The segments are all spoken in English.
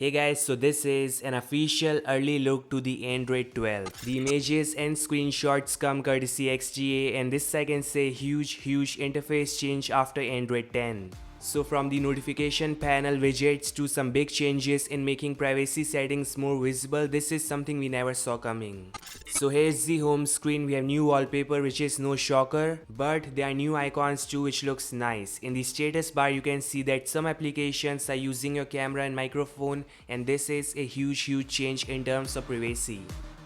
Hey guys, so this is an official early look to the Android 12. The images and screenshots come courtesy XGA, and this I can say huge interface change after Android 10. So from the notification panel widgets to some big changes in making privacy settings more visible, this is something we never saw coming. So here's the home screen. We have new wallpaper, which is no shocker, but there are new icons too, which looks nice. In the status bar you can see that some applications are using your camera and microphone, and this is a huge change in terms of privacy.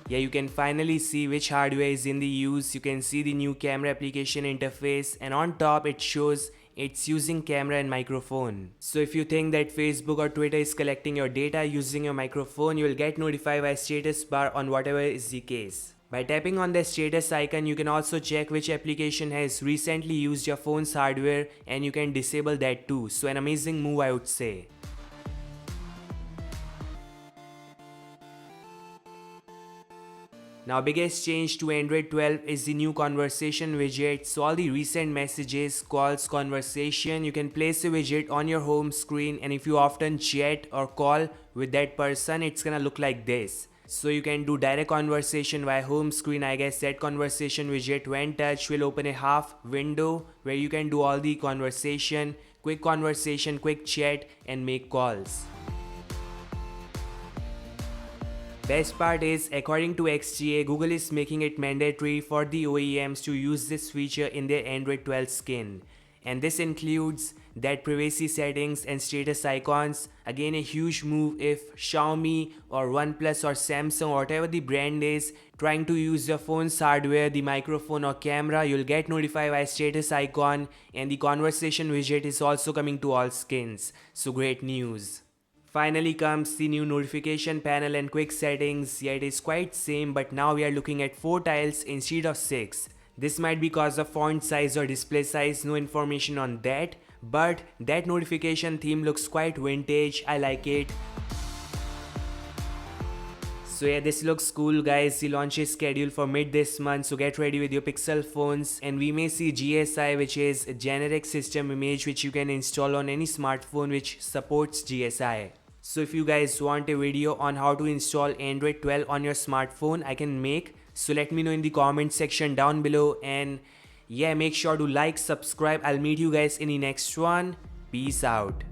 Yeah, you can finally see which hardware is in the use. You can see the new camera application interface, and on top it shows it's using camera and microphone. So if you think that Facebook or Twitter is collecting your data using your microphone, you will get notified by status bar on whatever is the case. By tapping on the status icon, you can also check which application has recently used your phone's hardware, and you can disable that too. So an amazing move, I would say. Now biggest change to Android 12 is the new conversation widget. So all the recent messages, calls, conversation, you can place a widget on your home screen, and if you often chat or call with that person, it's gonna look like this. So you can do direct conversation via home screen. I guess that conversation widget when touched will open a half window where you can do all the conversation, quick chat, and make calls. Best part is, according to XGA, Google is making it mandatory for the OEMs to use this feature in their Android 12 skin. And this includes that privacy settings and status icons. Again, a huge move if Xiaomi or OnePlus or Samsung or whatever the brand is trying to use your phone's hardware, the microphone or camera, you'll get notified by status icon, and the conversation widget is also coming to all skins. So great news. Finally comes the new notification panel and quick settings. Yeah, it is quite same, but now we are looking at 4 tiles instead of 6. This might be because of font size or display size, no information on that, but that notification theme looks quite vintage. I like it. So yeah, this looks cool guys. The launch is scheduled for mid this month, so get ready with your Pixel phones, and we may see GSI, which is a generic system image which you can install on any smartphone which supports GSI. So if you guys want a video on how to install Android 12 on your smartphone, I can make. So let me know in the comment section down below, and yeah, make sure to like, subscribe. I'll meet you guys in the next one. Peace out.